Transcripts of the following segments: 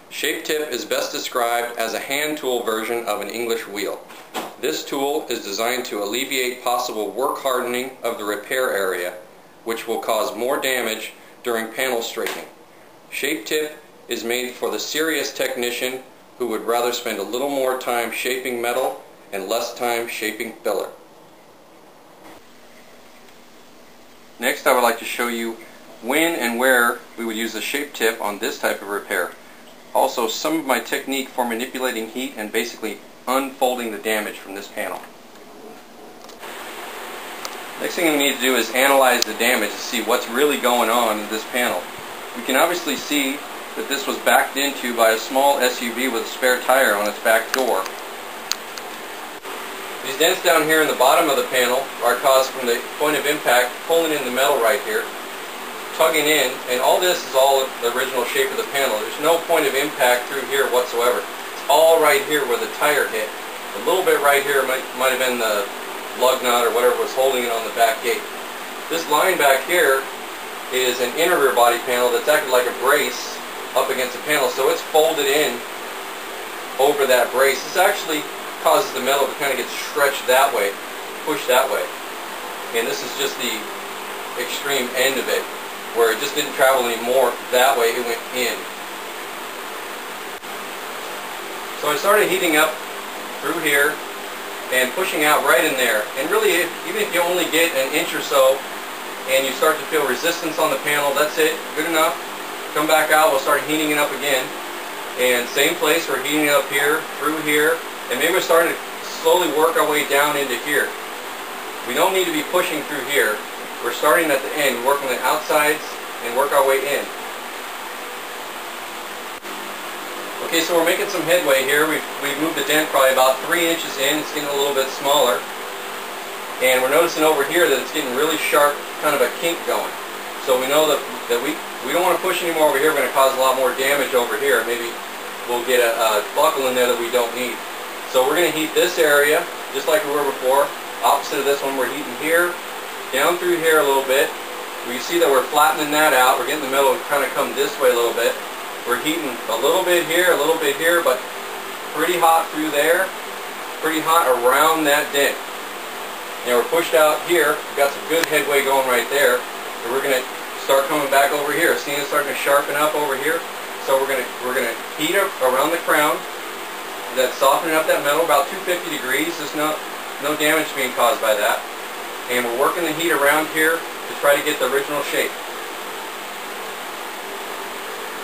Shape tip is best described as a hand tool version of an English wheel. This tool is designed to alleviate possible work hardening of the repair area, which will cause more damage during panel straightening. Shape tip is made for the serious technician who would rather spend a little more time shaping metal and less time shaping filler. Next, I would like to show you when and where we would use a shape tip on this type of repair. Also, some of my technique for manipulating heat and basically unfolding the damage from this panel. Next thing we need to do is analyze the damage to see what's really going on in this panel. We can obviously see that this was backed into by a small SUV with a spare tire on its back door. These dents down here in the bottom of the panel are caused from the point of impact pulling in the metal right here, tugging in, and all this is all the original shape of the panel. There's no point of impact through here whatsoever. It's all right here where the tire hit. A little bit right here might have been the lug nut or whatever was holding it on the back gate. This line back here is an inner rear body panel that's acted like a brace up against the panel, so it's folded in over that brace. This actually causes the metal to kind of get stretched that way, pushed that way. And this is just the extreme end of it, where it just didn't travel anymore that way, it went in. So I started heating up through here and pushing out right in there. And really, even if you only get an inch or so and you start to feel resistance on the panel, that's it, good enough. Come back out, we'll start heating it up again. And same place, we're heating it up here, through here, and maybe we're starting to slowly work our way down into here. We don't need to be pushing through here. We're starting at the end, working the outsides and work our way in. Okay, so we're making some headway here. We've moved the dent probably about 3 inches in. It's getting a little bit smaller. And we're noticing over here that it's getting really sharp, kind of a kink going. So we know that we don't want to push anymore over here. We're going to cause a lot more damage over here. Maybe we'll get a buckle in there that we don't need. So we're going to heat this area, just like we were before. Opposite of this one, we're heating here, down through here a little bit. We see that we're flattening that out. We're getting the metal to kind of come this way a little bit. We're heating a little bit here, but pretty hot through there, pretty hot around that dent. Now we're pushed out here. We've got some good headway going right there. And we're going to start coming back over here. Seeing it starting to sharpen up over here. So we're going to heat up around the crown. That's softening up that metal about 250 degrees. There's no damage being caused by that. And we're working the heat around here to try to get the original shape.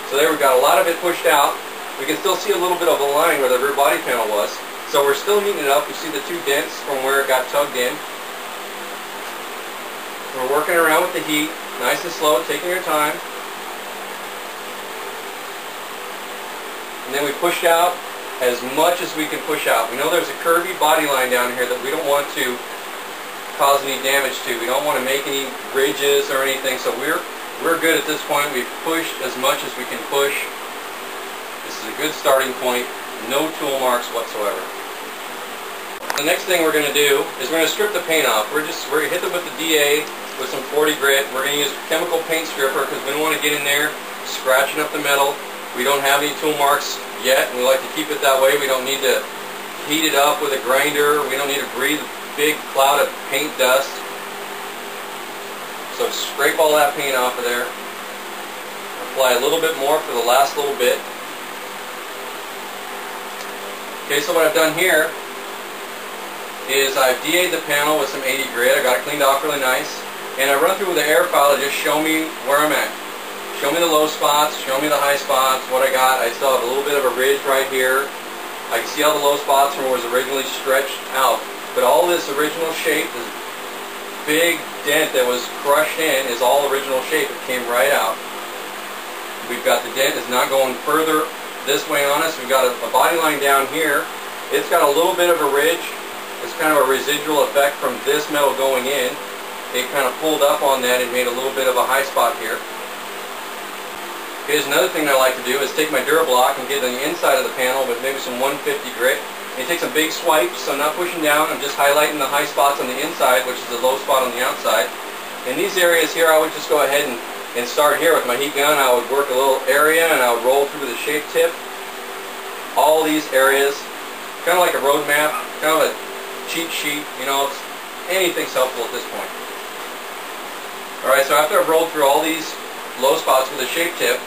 So there we've got a lot of it pushed out. We can still see a little bit of a line where the rear body panel was. So we're still heating it up. You see the two dents from where it got tugged in. We're working around with the heat, nice and slow, taking your time. And then we push out as much as we can push out. We know there's a curvy body line down here that we don't want to cause any damage to. We don't want to make any ridges or anything, so we're good at this point. We've pushed as much as we can push. This is a good starting point. No tool marks whatsoever. The next thing we're going to do is we're going to strip the paint off. We're going to hit it with the DA with some 40 grit. We're going to use chemical paint stripper because we don't want to get in there scratching up the metal. We don't have any tool marks yet, and we like to keep it that way. We don't need to heat it up with a grinder. We don't need to breathe a big cloud of paint dust. So scrape all that paint off of there. Apply a little bit more for the last little bit. Okay, so what I've done here is I've DA'd the panel with some 80 grit. I got it cleaned off really nice. And I run through with the air file to just show me where I'm at. Show me the low spots, show me the high spots, what I got. I still have a little bit of a ridge right here. I can see all the low spots from where it was originally stretched out. But all this original shape, this big dent that was crushed in, is all original shape. It came right out. We've got the dent is not going further this way on us. We've got a body line down here. It's got a little bit of a ridge. It's kind of a residual effect from this metal going in. It kind of pulled up on that and made a little bit of a high spot here. Here's another thing I like to do is take my Durablock and get on the inside of the panel with maybe some 150 grit. And take some big swipes, so I'm not pushing down, I'm just highlighting the high spots on the inside, which is the low spot on the outside. In these areas here, I would just go ahead and start here with my heat gun. I would work a little area and I would roll through the shape tip all these areas, kind of like a road map, kind of a cheat sheet, you know, anything's helpful at this point. Alright, so after I've rolled through all these low spots with a shape tip,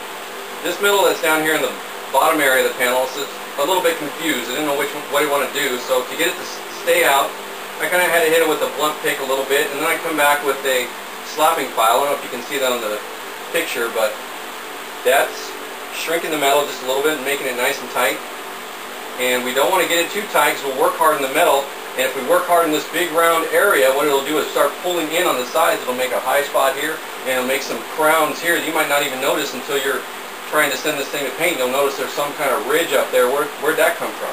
this middle that's down here in the bottom area of the panel is a little bit confused. I didn't know what I want to do, so to get it to stay out, I kind of had to hit it with a blunt pick a little bit, and then I come back with a slapping file. I don't know if you can see that on the picture, but that's shrinking the metal just a little bit and making it nice and tight. And we don't want to get it too tight because we'll work hard in the metal, and if we work hard in this big round area, what it'll do is start pulling in on the sides. It'll make a high spot here, and it'll make some crowns here that you might not even notice until you're trying to send this thing to paint. You'll notice there's some kind of ridge up there. Where'd that come from?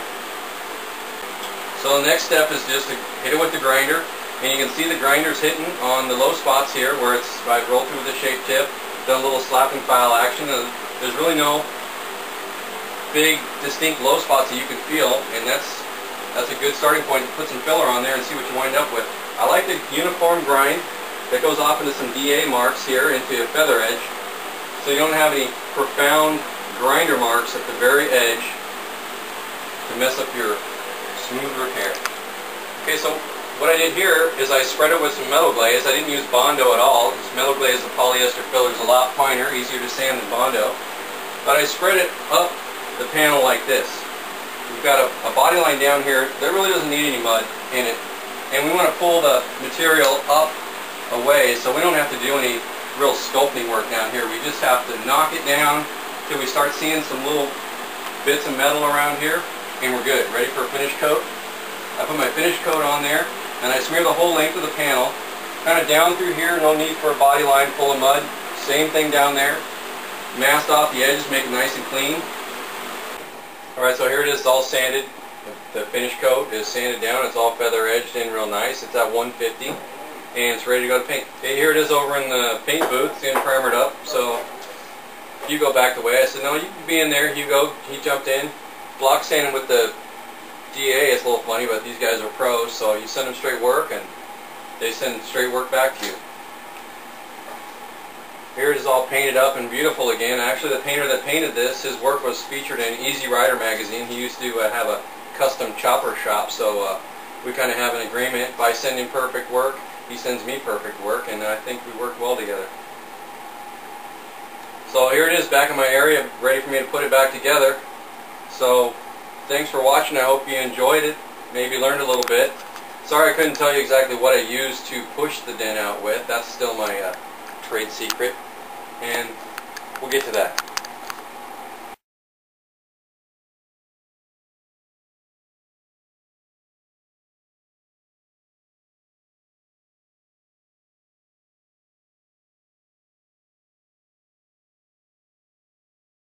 So the next step is just to hit it with the grinder, and you can see the grinder's hitting on the low spots here where I've rolled through with the shape tip, done a little slapping file action. There's really no big distinct low spots that you can feel, and that's a good starting point to put some filler on there and see what you wind up with. I like the uniform grind that goes off into some DA marks here into a feather edge, so you don't have any profound grinder marks at the very edge to mess up your smooth repair. Okay, so what I did here is I spread it with some metal glaze. I didn't use Bondo at all. This metal glaze, the polyester filler, is a lot finer, easier to sand than Bondo. But I spread it up the panel like this. We've got a body line down here that really doesn't need any mud in it. And we want to pull the material up away, so we don't have to do any real sculpting work down here. We just have to knock it down till we start seeing some little bits of metal around here, and we're good. Ready for a finish coat? I put my finish coat on there, and I smear the whole length of the panel, kind of down through here. No need for a body line full of mud. Same thing down there. Masked off the edges, make it nice and clean. Alright, so here it is, all sanded. The finish coat is sanded down. It's all feather edged in real nice. It's at 150, and it's ready to go to paint. Okay, here it is over in the paint booth. It's getting primered up. So you go back the way. I said, no, you can be in there. You go. He jumped in. Block sanding with the DA is a little funny, but these guys are pros, so you send them straight work and they send straight work back to you. Here it is all painted up and beautiful again. Actually, the painter that painted this, his work was featured in Easy Rider magazine. He used to have a custom chopper shop, so we kind of have an agreement. If I send him perfect work, he sends me perfect work, and I think we work well together. So here it is back in my area, ready for me to put it back together. So thanks for watching. I hope you enjoyed it, maybe learned a little bit. Sorry I couldn't tell you exactly what I used to push the dent out with. That's still my trade secret, and we'll get to that.